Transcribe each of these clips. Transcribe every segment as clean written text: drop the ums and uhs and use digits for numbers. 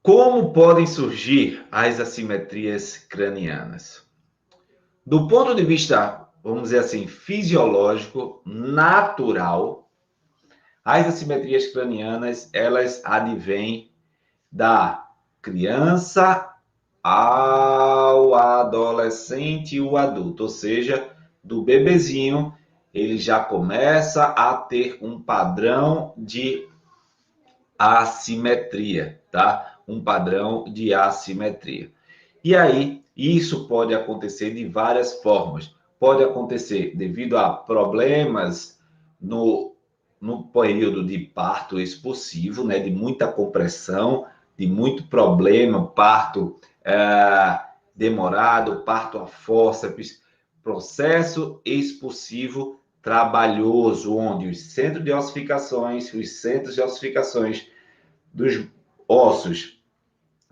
Como podem surgir as assimetrias cranianas? Do ponto de vista, vamos dizer assim, fisiológico, natural, as assimetrias cranianas, elas advêm da criança ao adolescente e o adulto, ou seja, do bebezinho, ele já começa a ter um padrão de assimetria, tá? Um padrão de assimetria. E aí, isso pode acontecer de várias formas. Pode acontecer devido a problemas no período de parto expulsivo, né? De muita compressão, de muito problema, parto demorado, parto a fórceps, processo expulsivo trabalhoso, onde os centros de ossificações dos ossos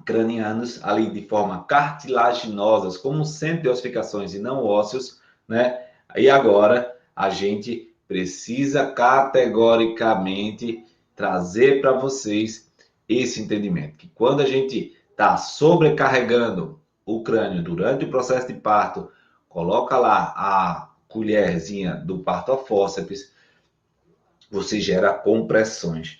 cranianos, ali de forma cartilaginosas, como centro de ossificações e não ósseos, né? E agora a gente precisa categoricamente trazer para vocês esse entendimento, que quando a gente está sobrecarregando o crânio durante o processo de parto, coloca lá a colherzinha do parto a fórceps, você gera compressões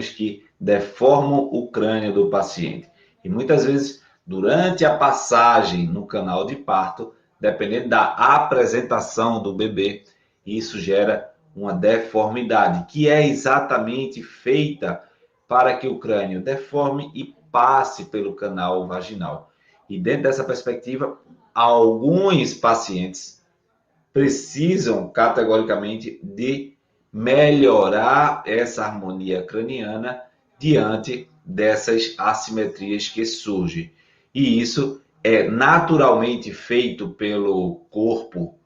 que deformam o crânio do paciente. E muitas vezes, durante a passagem no canal de parto, dependendo da apresentação do bebê, isso gera uma deformidade, que é exatamente feita para que o crânio deforme e passe pelo canal vaginal. E dentro dessa perspectiva, alguns pacientes precisam categoricamente de melhorar essa harmonia craniana diante dessas assimetrias que surgem. E isso é naturalmente feito pelo corpo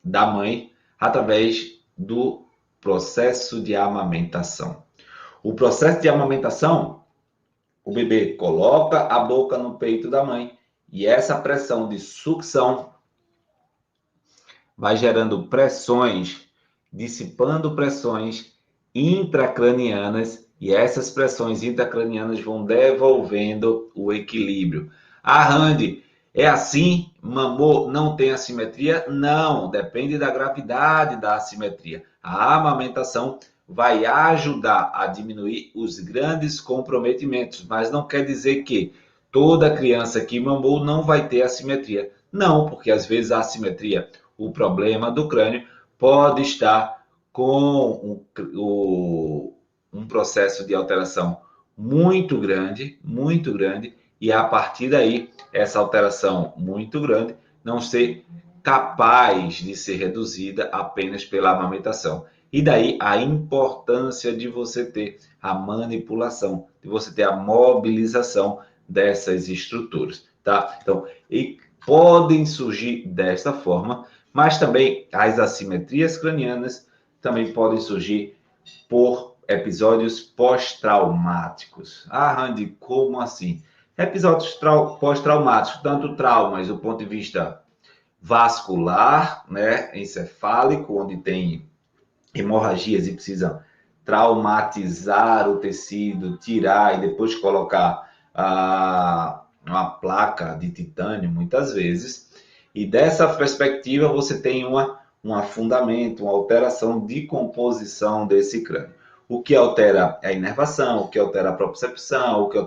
da mãe através do processo de amamentação. O processo de amamentação, o bebê coloca a boca no peito da mãe e essa pressão de sucção vai gerando pressões, dissipando pressões intracranianas e essas pressões intracranianas vão devolvendo o equilíbrio. Ah, Randy, é assim? Mamou não tem assimetria? Não, depende da gravidade da assimetria. A amamentação vai ajudar a diminuir os grandes comprometimentos, mas não quer dizer que toda criança que mamou não vai ter assimetria. Não, porque às vezes a assimetria, o problema do crânio, pode estar com um processo de alteração muito grande, e a partir daí, essa alteração muito grande não ser capaz de ser reduzida apenas pela amamentação. E daí a importância de você ter a manipulação, de você ter a mobilização dessas estruturas, tá? Então, e podem surgir desta forma, mas também as assimetrias cranianas também podem surgir por episódios pós-traumáticos. Ah, Randy, como assim? Episódios pós-traumáticos, tanto traumas do ponto de vista vascular, né, encefálico, onde tem hemorragias e precisa traumatizar o tecido, tirar e depois colocar uma placa de titânio, muitas vezes. E dessa perspectiva, você tem um afundamento, uma alteração de composição desse crânio. O que altera a inervação, o que altera a propriocepção, o que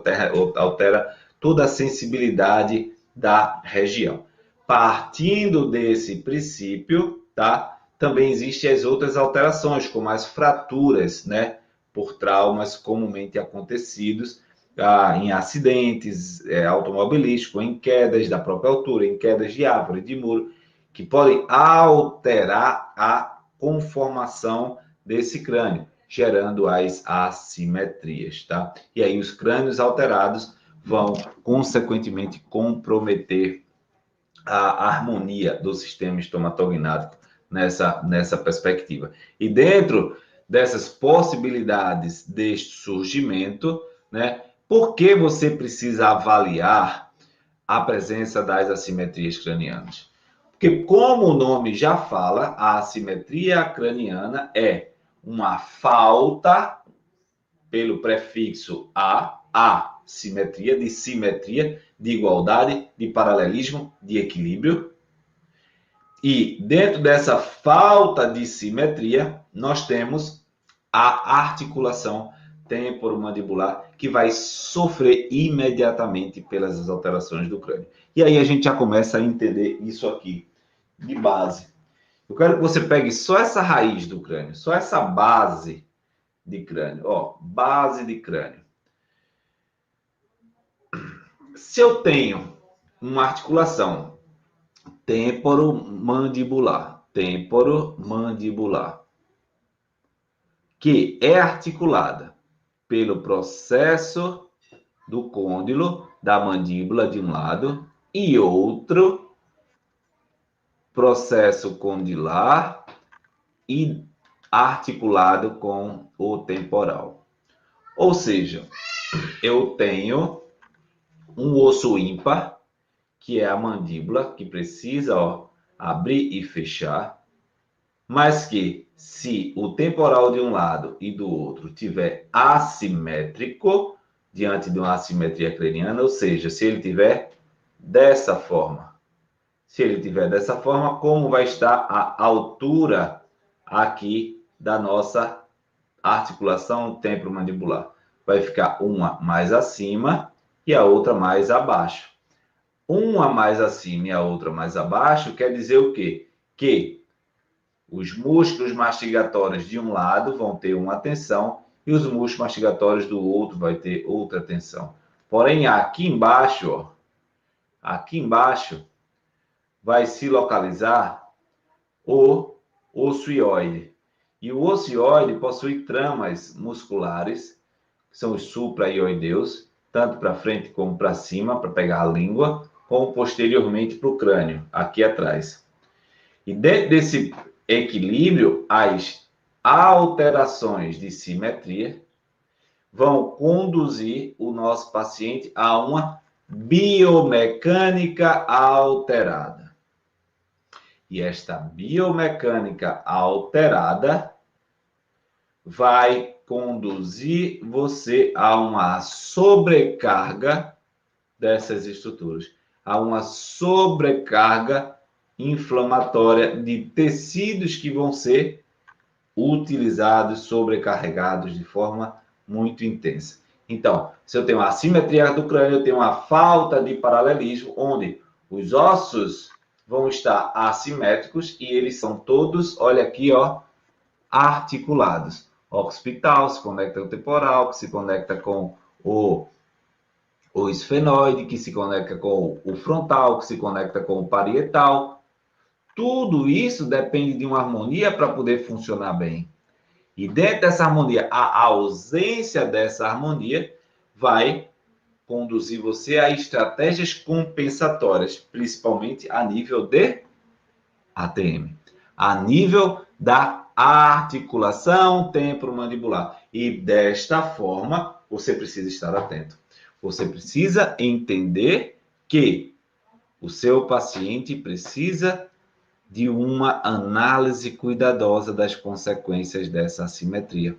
altera toda a sensibilidade da região. Partindo desse princípio, tá? Também existem as outras alterações, como as fraturas, né? Por traumas comumente acontecidos em acidentes automobilísticos, em quedas da própria altura, em quedas de árvore, de muro, que podem alterar a conformação desse crânio, gerando as assimetrias, tá? E aí os crânios alterados vão, consequentemente, comprometer a harmonia do sistema estomatognático nessa perspectiva. E dentro dessas possibilidades deste surgimento, né, por que você precisa avaliar a presença das assimetrias cranianas? Porque, como o nome já fala, a assimetria craniana é uma falta, pelo prefixo a assimetria, de simetria, de igualdade, de paralelismo, de equilíbrio. E dentro dessa falta de simetria, nós temos a articulação temporomandibular, que vai sofrer imediatamente pelas alterações do crânio. E aí a gente já começa a entender isso aqui, de base. Eu quero que você pegue só essa raiz do crânio, só essa base de crânio. Ó, base de crânio. Se eu tenho uma articulação temporomandibular, que é articulada pelo processo do côndilo da mandíbula de um lado e outro processo condilar e articulado com o temporal. Ou seja, eu tenho um osso ímpar, que é a mandíbula, que precisa abrir e fechar, mas que, se o temporal de um lado e do outro tiver assimétrico, diante de uma assimetria craniana, ou seja, se ele tiver dessa forma, como vai estar a altura aqui da nossa articulação temporomandibular? Vai ficar uma mais acima e a outra mais abaixo. Uma mais acima e a outra mais abaixo quer dizer o quê? Que os músculos mastigatórios de um lado vão ter uma tensão e os músculos mastigatórios do outro vai ter outra tensão. Porém, aqui embaixo vai se localizar o osso ióide. E o osso ióide possui tramas musculares, que são os supra-ioideus, tanto para frente como para cima, para pegar a língua, como posteriormente para o crânio, aqui atrás. E dentro desse equilíbrio, as alterações de simetria vão conduzir o nosso paciente a uma biomecânica alterada. E esta biomecânica alterada vai conduzir você a uma sobrecarga dessas estruturas, a uma sobrecarga inflamatória de tecidos que vão ser utilizados, sobrecarregados de forma muito intensa. Então, se eu tenho uma assimetria do crânio, eu tenho uma falta de paralelismo, onde os ossos vão estar assimétricos e eles são todos, olha aqui, articulados. O occipital se conecta com o temporal, que se conecta com o esfenoide, que se conecta com o frontal, que se conecta com o parietal. Tudo isso depende de uma harmonia para poder funcionar bem. E dentro dessa harmonia, a ausência dessa harmonia vai conduzir você a estratégias compensatórias, principalmente a nível de ATM, a nível da articulação temporomandibular. E desta forma, você precisa estar atento. Você precisa entender que o seu paciente precisa de uma análise cuidadosa das consequências dessa assimetria.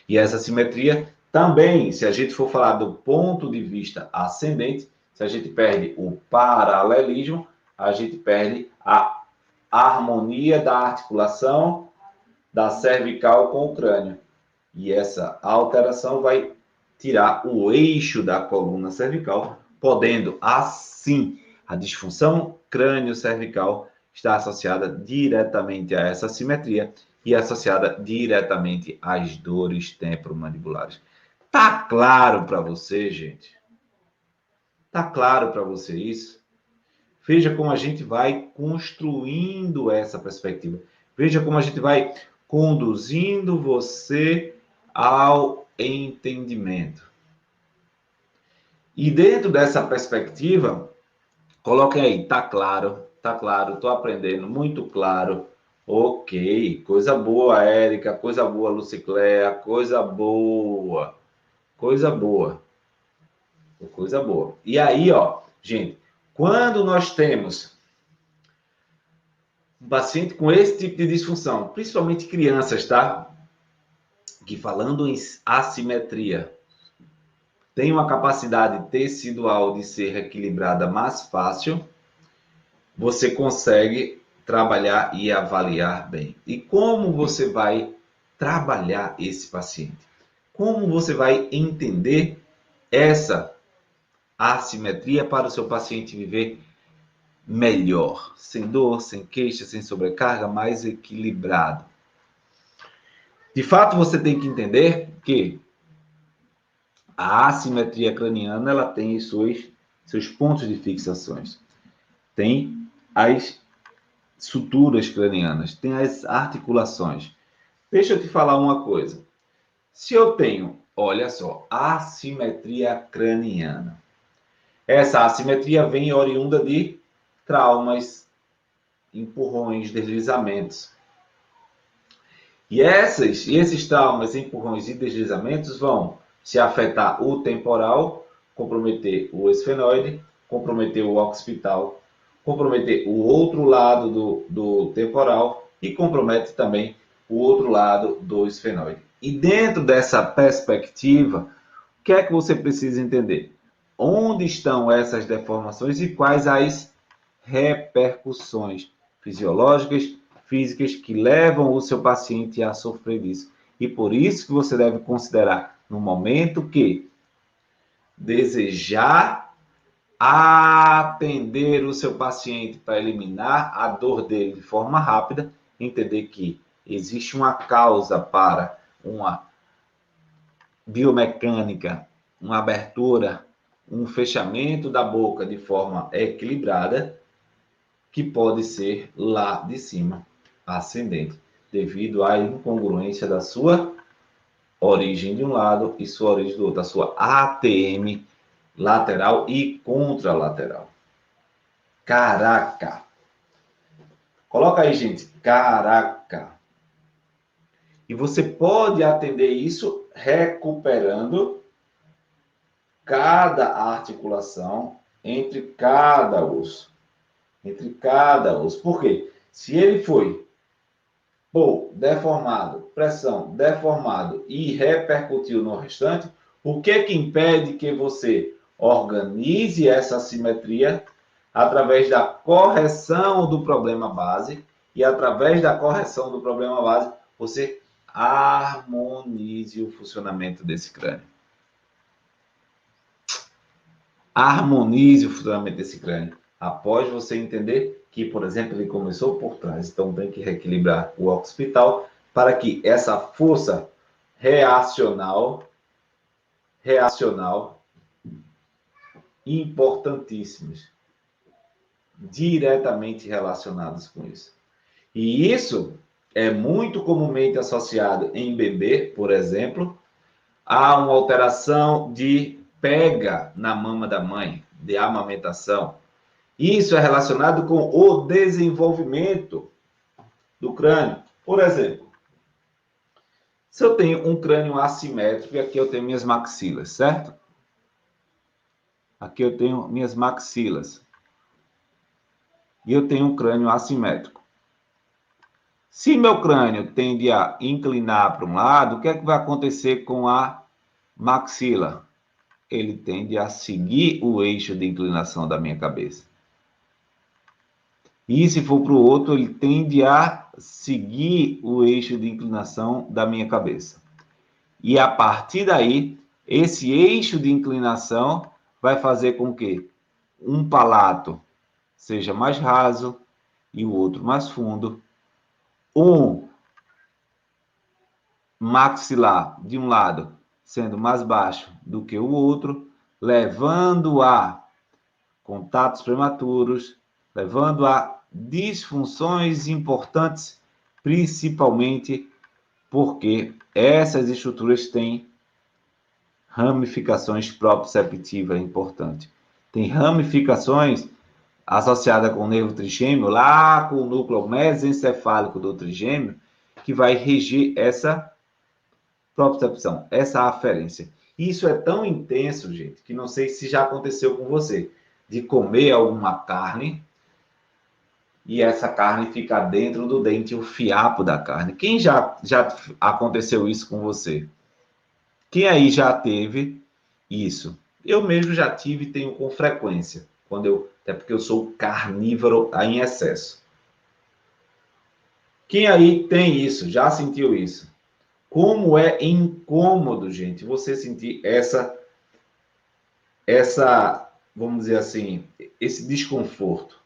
E essa assimetria também, se a gente for falar do ponto de vista ascendente, se a gente perde o paralelismo, a gente perde a harmonia da articulação da cervical com o crânio. E essa alteração vai tirar o eixo da coluna cervical, podendo, assim, a disfunção crânio-cervical está associada diretamente a essa assimetria e associada diretamente às dores temporomandibulares. Tá claro para você, gente? Tá claro para você isso? Veja como a gente vai construindo essa perspectiva. Veja como a gente vai conduzindo você ao entendimento. E dentro dessa perspectiva, coloquem aí, tá claro, tô aprendendo, muito claro. Ok, coisa boa, Érica, coisa boa, Lucicléa, coisa boa. E aí, gente, quando nós temos um paciente com esse tipo de disfunção, principalmente crianças, tá? Que falando em assimetria, tem uma capacidade tecidual de ser reequilibrada mais fácil, você consegue trabalhar e avaliar bem. E como você vai trabalhar esse paciente? Como você vai entender essa assimetria para o seu paciente viver melhor, sem dor, sem queixa, sem sobrecarga, mais equilibrado? De fato, você tem que entender que a assimetria craniana ela tem seus pontos de fixações. Tem as suturas cranianas, tem as articulações. Deixa eu te falar uma coisa. Se eu tenho, olha só, assimetria craniana, essa assimetria vem oriunda de traumas, empurrões, deslizamentos. E esses traumas, empurrões e deslizamentos vão se afetar o temporal, comprometer o esfenoide, comprometer o occipital, comprometer o outro lado do temporal e compromete também o outro lado do esfenoide. E dentro dessa perspectiva, o que é que você precisa entender? Onde estão essas deformações e quais as repercussões fisiológicas, físicas que levam o seu paciente a sofrer disso. E por isso que você deve considerar no momento que desejar atender o seu paciente para eliminar a dor dele de forma rápida, entender que existe uma causa para uma biomecânica, uma abertura, um fechamento da boca de forma equilibrada, que pode ser lá de cima, ascendente, devido à incongruência da sua origem de um lado e sua origem do outro, a sua ATM lateral e contralateral. Caraca! Coloca aí, gente, caraca! E você pode atender isso recuperando cada articulação entre cada osso. Entre cada osso. Por quê? Se ele foi deformado, pressão, deformado e repercutiu no restante, o que é que impede que você organize essa assimetria através da correção do problema base e através da correção do problema base você harmonize o funcionamento desse crânio. Harmonize o funcionamento desse crânio. Após você entender que, por exemplo, ele começou por trás, então tem que reequilibrar o occipital para que essa força reacional importantíssimas, diretamente relacionadas com isso. E isso é muito comumente associado em bebê, por exemplo, a uma alteração de pega na mama da mãe, de amamentação. Isso é relacionado com o desenvolvimento do crânio. Por exemplo, se eu tenho um crânio assimétrico, e aqui eu tenho minhas maxilas, certo? Aqui eu tenho minhas maxilas. E eu tenho um crânio assimétrico. Se meu crânio tende a inclinar para um lado, o que é que vai acontecer com a maxila? Ele tende a seguir o eixo de inclinação da minha cabeça. E se for para o outro, ele tende a seguir o eixo de inclinação da minha cabeça. E a partir daí, esse eixo de inclinação vai fazer com que um palato seja mais raso e o outro mais fundo. Um maxilar de um lado sendo mais baixo do que o outro, levando a contatos prematuros, levando a disfunções importantes, principalmente porque essas estruturas têm ramificações proprioceptivas importantes. Tem ramificações associadas com o nervo trigêmeo, lá com o núcleo mesencefálico do trigêmeo, que vai reger essa propriocepção, essa aferência. Isso é tão intenso, gente, que não sei se já aconteceu com você, de comer alguma carne e essa carne ficar dentro do dente, o fiapo da carne. Quem já aconteceu isso com você? Quem aí já teve Isso. Eu mesmo já tive e tenho com frequência, até porque eu sou carnívoro em excesso. Quem aí tem isso, já sentiu isso? Como é incômodo, gente, você sentir vamos dizer assim, esse desconforto.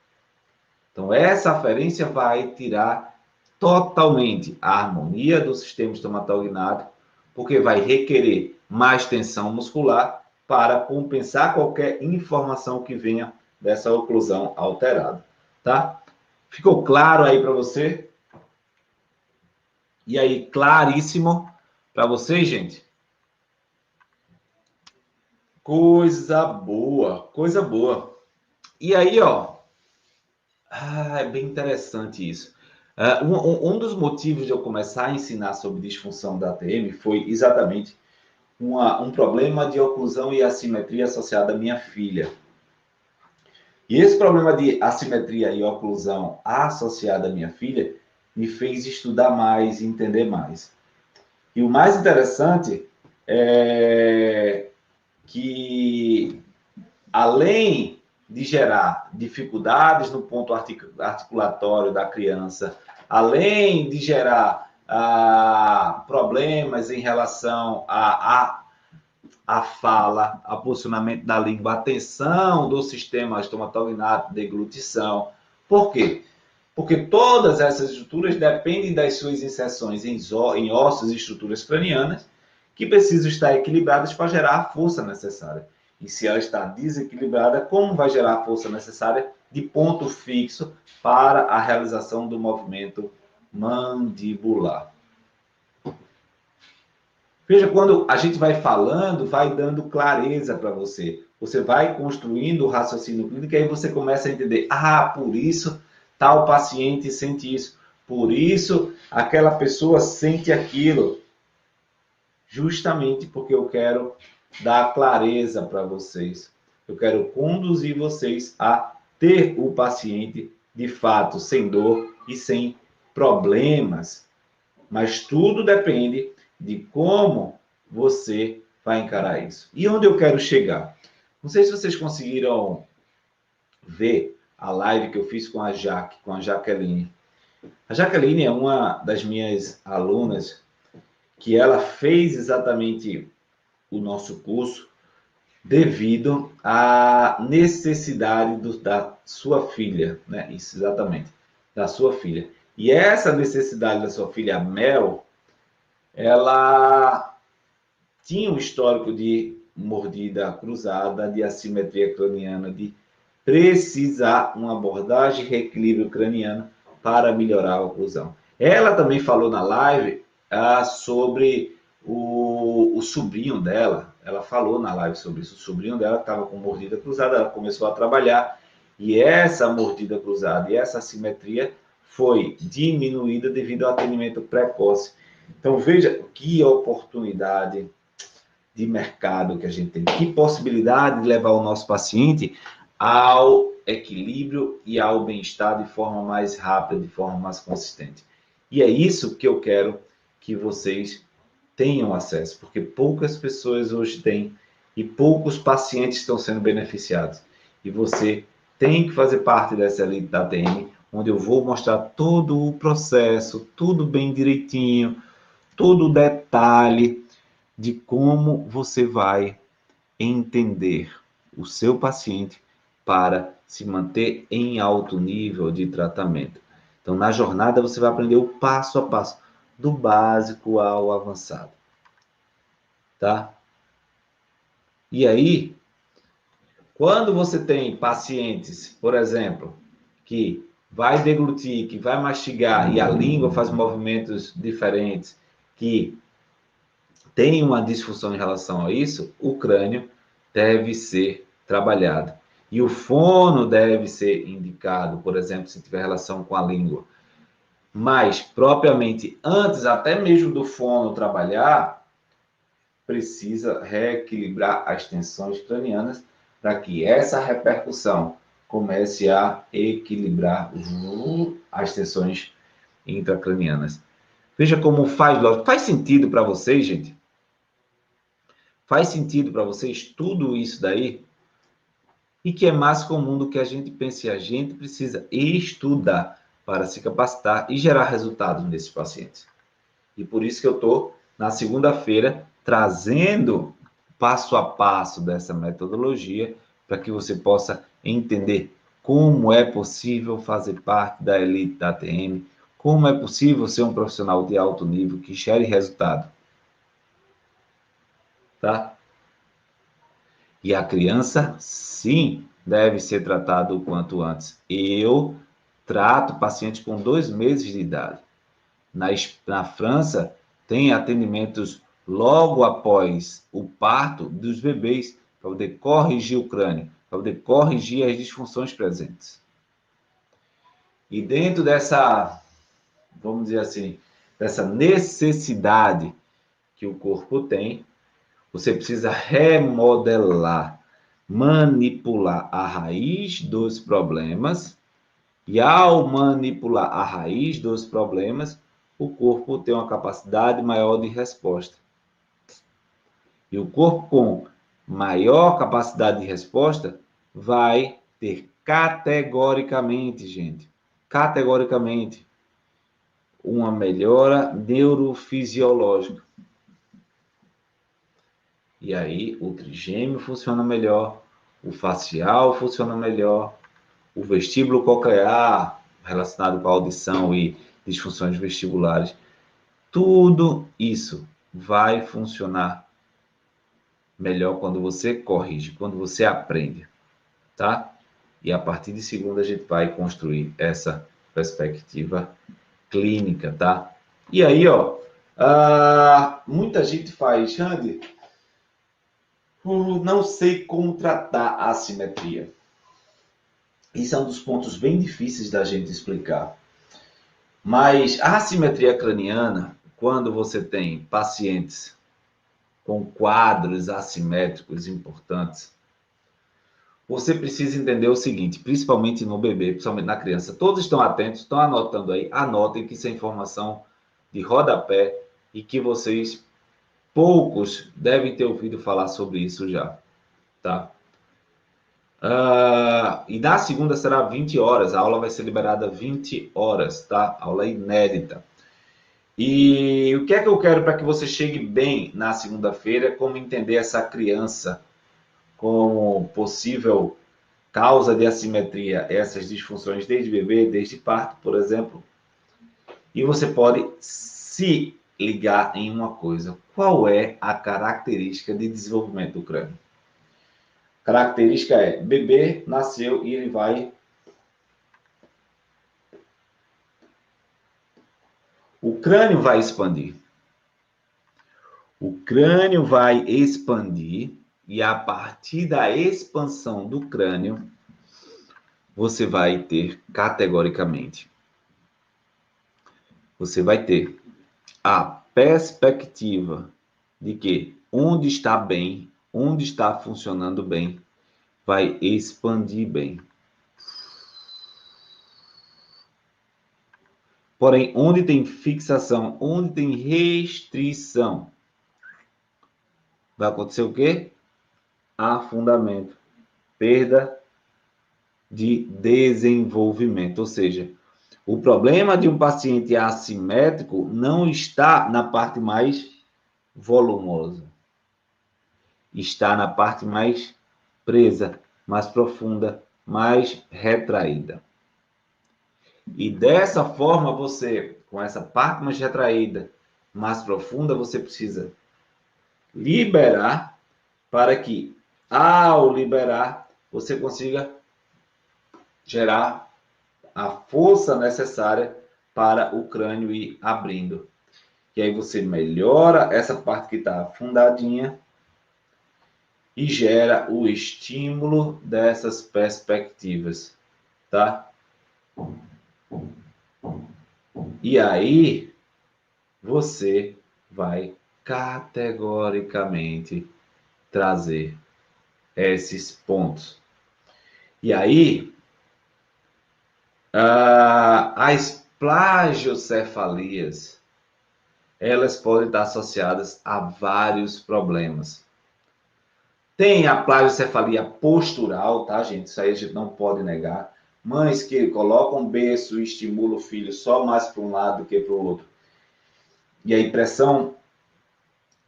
Então, essa aferência vai tirar totalmente a harmonia do sistema estomatognático, porque vai requerer mais tensão muscular para compensar qualquer informação que venha dessa oclusão alterada, tá? Ficou claro aí para você? E aí, claríssimo para vocês, gente? Coisa boa, coisa boa. E aí, ó, é bem interessante isso. Um dos motivos de eu começar a ensinar sobre disfunção da ATM foi exatamente um problema de oclusão e assimetria associado à minha filha. E esse problema de assimetria e oclusão associado à minha filha me fez estudar mais e entender mais. E o mais interessante é que, além de gerar dificuldades no ponto articulatório da criança, além de gerar problemas em relação a fala, a posicionamento da língua, a tensão do sistema estomatognático, deglutição. Por quê? Porque todas essas estruturas dependem das suas inserções em ossos e estruturas cranianas, que precisam estar equilibradas para gerar a força necessária. E se ela está desequilibrada, como vai gerar a força necessária de ponto fixo para a realização do movimento mandibular? Veja, quando a gente vai falando, vai dando clareza para você. Você vai construindo o raciocínio clínico e aí você começa a entender, por isso tal paciente sente isso. Por isso aquela pessoa sente aquilo. Justamente porque eu quero dar clareza para vocês. Eu quero conduzir vocês a ter o paciente de fato sem dor e sem problemas. Mas tudo depende de como você vai encarar isso. E onde eu quero chegar? Não sei se vocês conseguiram ver a live que eu fiz com a Jaqueline. A Jaqueline é uma das minhas alunas que ela fez exatamente o nosso curso devido à necessidade da sua filha, né? Isso, exatamente, da sua filha. E essa necessidade da sua filha, Mel, ela tinha um histórico de mordida cruzada, de assimetria craniana, de precisar uma abordagem de reequilíbrio craniano para melhorar a oclusão. Ela também falou na live sobre o sobrinho dela. Ela falou na live sobre isso. O sobrinho dela estava com mordida cruzada, ela começou a trabalhar e essa mordida cruzada e essa assimetria foi diminuída devido ao atendimento precoce. Então veja que oportunidade de mercado que a gente tem, que possibilidade de levar o nosso paciente ao equilíbrio e ao bem-estar de forma mais rápida, de forma mais consistente. E é isso que eu quero que vocês tenham acesso, porque poucas pessoas hoje têm e poucos pacientes estão sendo beneficiados. E você tem que fazer parte dessa elite da ATM, onde eu vou mostrar todo o processo, tudo bem direitinho, todo o detalhe de como você vai entender o seu paciente para se manter em alto nível de tratamento. Então, na jornada, você vai aprender o passo a passo, do básico ao avançado. Tá? E aí, quando você tem pacientes, por exemplo, que vai deglutir, que vai mastigar e a língua faz movimentos diferentes, que tem uma disfunção em relação a isso, o crânio deve ser trabalhado. E o fono deve ser indicado, por exemplo, se tiver relação com a língua. Mas, propriamente, antes até mesmo do fono trabalhar, precisa reequilibrar as tensões cranianas para que essa repercussão comece a equilibrar as tensões intracranianas. Veja como faz sentido para vocês, gente? Faz sentido para vocês tudo isso daí? E que é mais comum do que a gente pensa. E a gente precisa estudar para se capacitar e gerar resultados nesses pacientes. E por isso que eu estou, na segunda-feira, trazendo passo a passo dessa metodologia para que você possa entender como é possível fazer parte da elite da ATM, como é possível ser um profissional de alto nível que gere resultado. Tá? E a criança, sim, deve ser tratada o quanto antes. Eu trato pacientes com 2 meses de idade. Na França, tem atendimentos logo após o parto dos bebês, para poder corrigir o crânio, para poder corrigir as disfunções presentes. E dentro dessa, vamos dizer assim, dessa necessidade que o corpo tem, você precisa remodelar, manipular a raiz dos problemas, e ao manipular a raiz dos problemas, o corpo tem uma capacidade maior de resposta. E o corpo com maior capacidade de resposta vai ter categoricamente, gente, categoricamente, uma melhora neurofisiológica. E aí o trigêmeo funciona melhor, o facial funciona melhor, o vestíbulo coclear, relacionado com a audição e disfunções vestibulares, tudo isso vai funcionar melhor quando você corrige, quando você aprende, tá? E a partir de segunda a gente vai construir essa perspectiva clínica, tá? E aí, ó, muita gente faz, Andy, não sei como tratar a assimetria. Isso é um dos pontos bem difíceis da gente explicar. Mas a assimetria craniana, quando você tem pacientes com quadros assimétricos importantes, você precisa entender o seguinte, principalmente no bebê, principalmente na criança. Todos estão atentos, estão anotando aí, anotem que isso é informação de rodapé e que vocês, poucos, devem ter ouvido falar sobre isso já, tá? E na segunda será 20 horas, a aula vai ser liberada 20 horas, tá? Aula inédita. E o que é que eu quero para que você chegue bem na segunda-feira, como entender essa criança como possível causa de assimetria, essas disfunções desde bebê, desde parto, por exemplo. E você pode se ligar em uma coisa. Qual é a característica de desenvolvimento do crânio? A característica é, bebê nasceu e ele vai... O crânio vai expandir. O crânio vai expandir e a partir da expansão do crânio, você vai ter categoricamente, você vai ter a perspectiva de que onde está bem, onde está funcionando bem, vai expandir bem. Porém, onde tem fixação, onde tem restrição, vai acontecer o quê? Afundamento, perda de desenvolvimento. Ou seja, o problema de um paciente assimétrico não está na parte mais volumosa. Está na parte mais presa, mais profunda, mais retraída. E dessa forma, você, com essa parte mais retraída, mais profunda, você precisa liberar para que, ao liberar, você consiga gerar a força necessária para o crânio ir abrindo. E aí você melhora essa parte que está afundadinha e gera o estímulo dessas perspectivas, tá? E aí você vai categoricamente trazer esses pontos. E aí as plagiocefalias, elas podem estar associadas a vários problemas. Tem a plagiocefalia postural, tá, gente? Isso aí a gente não pode negar. Mães que colocam berço e estimulam o filho só mais para um lado do que para o outro. E aí, pressão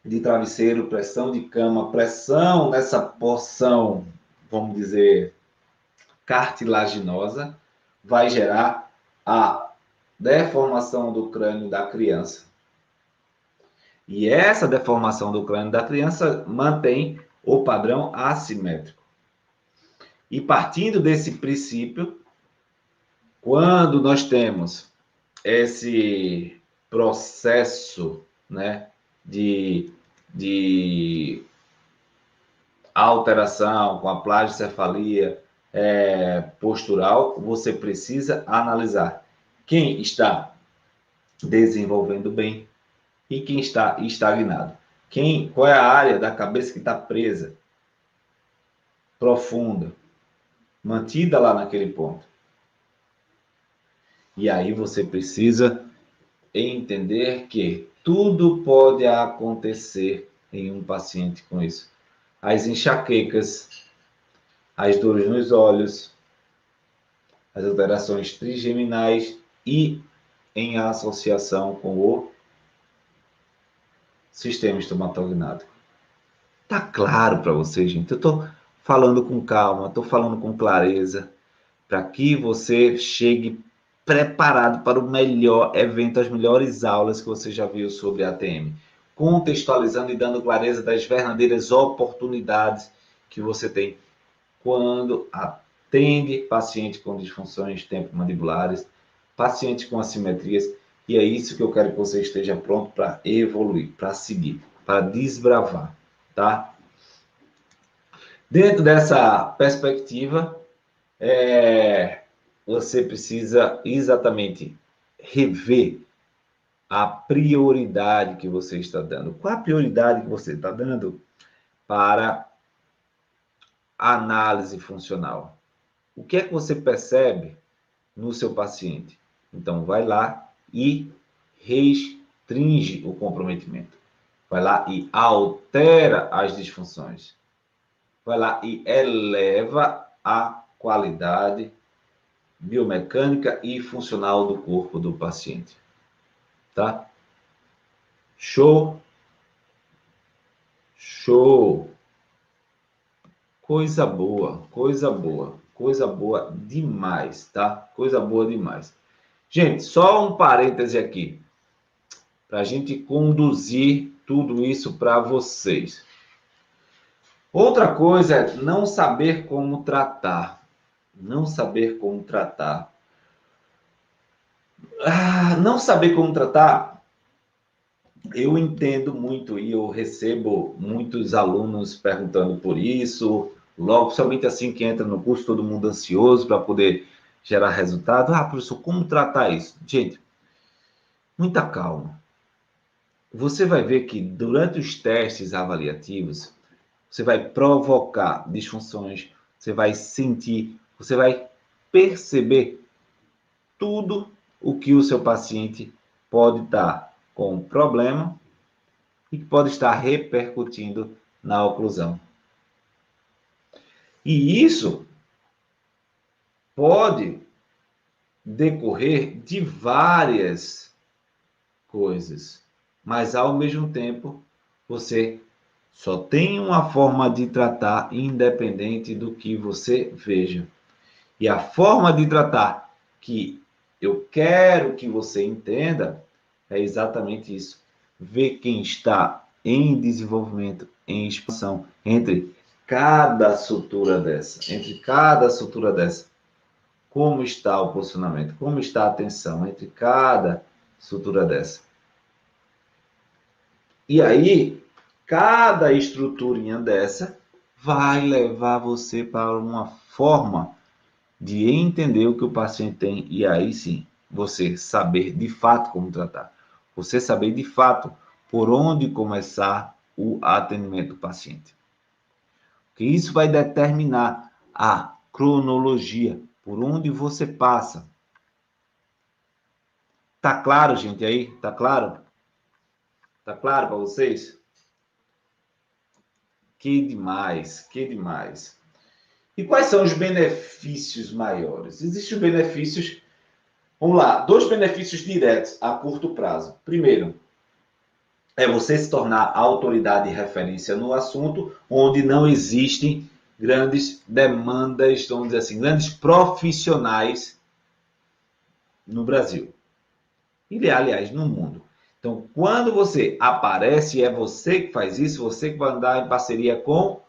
de travesseiro, pressão de cama, pressão nessa porção, vamos dizer, cartilaginosa, vai gerar a deformação do crânio da criança. E essa deformação do crânio da criança mantém o padrão assimétrico. E partindo desse princípio, quando nós temos esse processo, né, de alteração com a plagiocefalia postural, você precisa analisar quem está desenvolvendo bem e quem está estagnado. Qual é a área da cabeça que está presa, profunda, mantida lá naquele ponto. E aí você precisa entender que tudo pode acontecer em um paciente com isso. As enxaquecas, as dores nos olhos, as alterações trigeminais e em associação com o sistema estomatognático. Tá claro para você, gente? Eu estou falando com calma, estou falando com clareza, para que você chegue preparado para o melhor evento, as melhores aulas que você já viu sobre ATM, contextualizando e dando clareza das verdadeiras oportunidades que você tem quando atende paciente com disfunções tempomandibulares, paciente com assimetrias, e é isso que eu quero que você esteja pronto para evoluir, para seguir, para desbravar, tá? Dentro dessa perspectiva, você precisa exatamente rever a prioridade que você está dando. Qual a prioridade que você está dando para a análise funcional? O que é que você percebe no seu paciente? Então, vai lá e restringe o comprometimento. Vai lá e altera as disfunções. Vai lá e eleva a qualidade biomecânica e funcional do corpo do paciente. Tá? Show? Show! Coisa boa, coisa boa, coisa boa demais, tá? Coisa boa demais. Gente, só um parêntese aqui, para a gente conduzir tudo isso para vocês. Outra coisa é não saber como tratar. Não saber como tratar. Não saber como tratar, eu entendo muito e eu recebo muitos alunos perguntando por isso, logo, somente assim que entra no curso, todo mundo ansioso para poder gerar resultado. Professor, como tratar isso? Gente, muita calma. Você vai ver que durante os testes avaliativos, você vai provocar disfunções, você vai sentir, você vai perceber tudo o que o seu paciente pode estar com problema e que pode estar repercutindo na oclusão. E isso pode decorrer de várias coisas, mas ao mesmo tempo você só tem uma forma de tratar independente do que você veja. E a forma de tratar que eu quero que você entenda é exatamente isso. Ver quem está em desenvolvimento, em expansão, entre cada sutura dessa, como está o posicionamento, como está a tensão entre cada sutura dessa. E aí, cada estruturinha dessa vai levar você para uma forma de entender o que o paciente tem e aí sim, você saber de fato como tratar. Você saber de fato por onde começar o atendimento do paciente. Porque isso vai determinar a cronologia, por onde você passa. Tá claro, gente, aí? Tá claro? Tá claro para vocês? Que demais, que demais. E quais são os benefícios maiores? Existem benefícios, vamos lá, 2 benefícios diretos a curto prazo. Primeiro, é você se tornar autoridade e referência no assunto, onde não existem grandes demandas, vamos dizer assim, grandes profissionais no Brasil. E, aliás, no mundo. Então, quando você aparece, é você que faz isso, você que vai andar em parceria com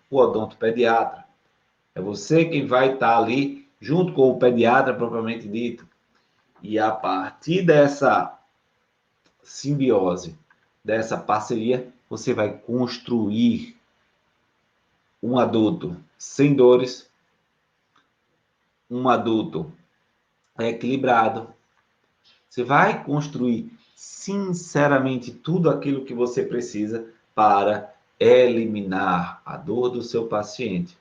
o odontopediatra. É você quem vai estar ali junto com o pediatra propriamente dito. E a partir dessa simbiose, dessa parceria, você vai construir um adulto sem dores, um adulto equilibrado. Você vai construir, sinceramente, tudo aquilo que você precisa para eliminar a dor do seu paciente.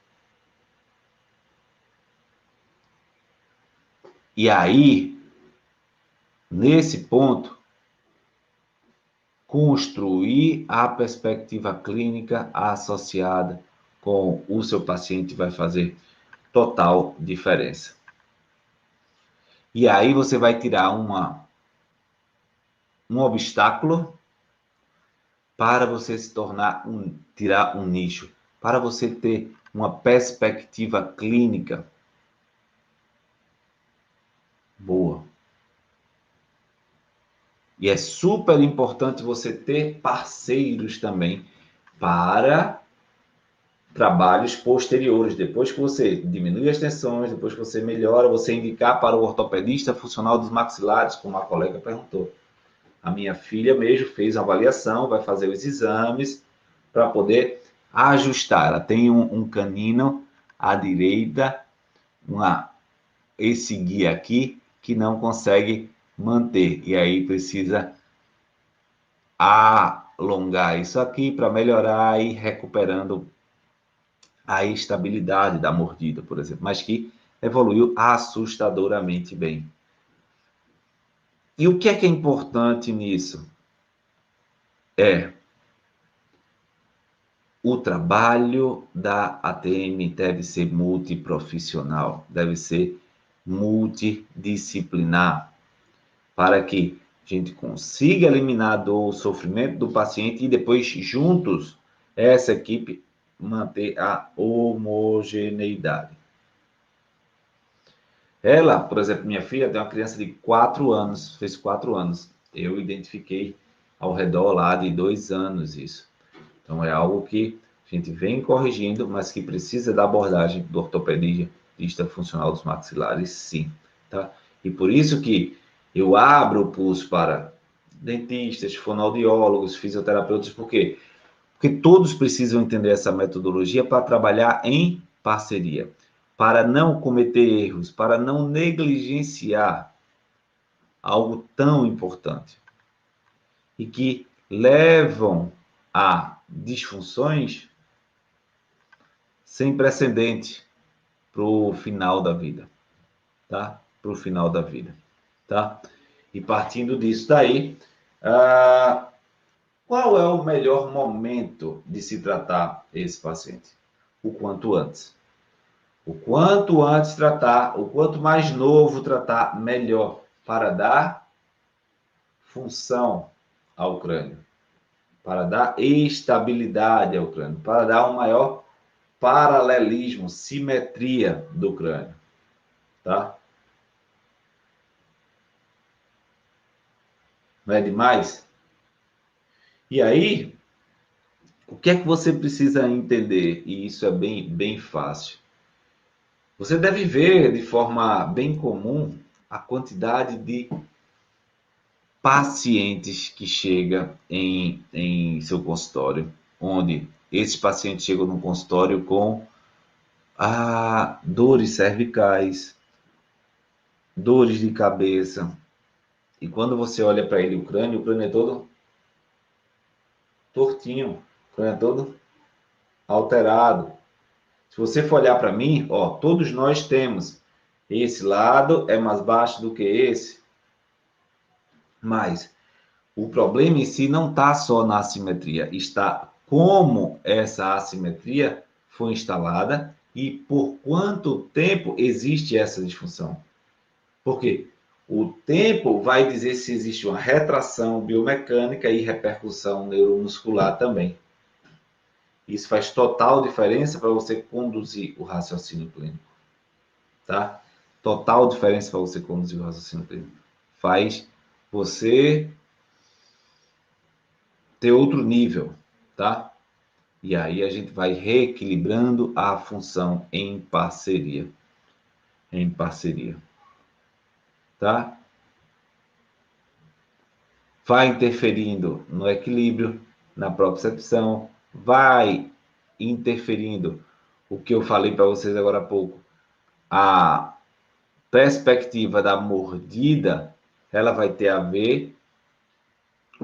E aí, nesse ponto, construir a perspectiva clínica associada com o seu paciente vai fazer total diferença. E aí você vai tirar um obstáculo para você se tornar tirar um nicho, para você ter uma perspectiva clínica boa. E é super importante você ter parceiros também para trabalhos posteriores. Depois que você diminui as tensões, depois que você melhora, você indicar para o ortopedista funcional dos maxilares, como a colega perguntou. A minha filha mesmo fez a avaliação, vai fazer os exames para poder ajustar. Ela tem um canino à direita, esse guia aqui, que não consegue manter. E aí precisa alongar isso aqui para melhorar e recuperando a estabilidade da mordida, por exemplo, mas que evoluiu assustadoramente bem. E o que é importante nisso? O trabalho da ATM deve ser multiprofissional, deve ser multidisciplinar, para que a gente consiga eliminar o sofrimento do paciente e depois, juntos, essa equipe manter a homogeneidade. Ela, por exemplo, minha filha tem uma criança de 4 anos, fez 4 anos. Eu identifiquei ao redor lá de 2 anos isso. Então, é algo que a gente vem corrigindo, mas que precisa da abordagem do ortopedista funcional dos maxilares, sim. Tá? E por isso que eu abro o pulso para dentistas, fonoaudiólogos, fisioterapeutas, por quê? Porque todos precisam entender essa metodologia para trabalhar em parceria, para não cometer erros, para não negligenciar algo tão importante e que levam a disfunções sem precedente para o final da vida, tá? Para o final da vida, tá? E partindo disso daí, qual é o melhor momento de se tratar esse paciente? O quanto antes. O quanto antes tratar, o quanto mais novo tratar, melhor, para dar função ao crânio, para dar estabilidade ao crânio, para dar um maior paralelismo, simetria do crânio, tá? Não é demais? E aí, o que é que você precisa entender? E isso é bem fácil. Você deve ver de forma bem comum a quantidade de pacientes que chega em seu consultório, onde esses pacientes chegam no consultório com dores cervicais, dores de cabeça. E quando você olha para ele, o crânio é todo tortinho, o crânio é todo alterado. Se você for olhar para mim, ó, todos nós temos. Esse lado é mais baixo do que esse. Mas o problema em si não está só na assimetria, está como essa assimetria foi instalada e por quanto tempo existe essa disfunção. Por quê? O tempo vai dizer se existe uma retração biomecânica e repercussão neuromuscular também. Isso faz total diferença para você conduzir o raciocínio clínico. Tá? Total diferença para você conduzir o raciocínio clínico. Faz você ter outro nível, tá? E aí a gente vai reequilibrando a função em parceria. Em parceria. Tá? Vai interferindo no equilíbrio, na propriocepção, vai interferindo o que eu falei para vocês agora há pouco. A perspectiva da mordida, ela vai ter a ver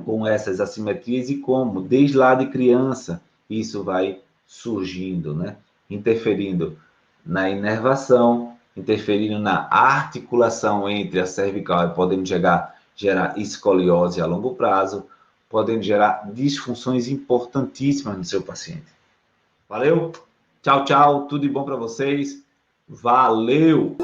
com essas assimetrias e como, desde lá de criança, isso vai surgindo, né? Interferindo na inervação, interferindo na articulação entre a cervical e podendo gerar escoliose a longo prazo, podendo gerar disfunções importantíssimas no seu paciente. Valeu? Tchau, tchau. Tudo de bom para vocês. Valeu!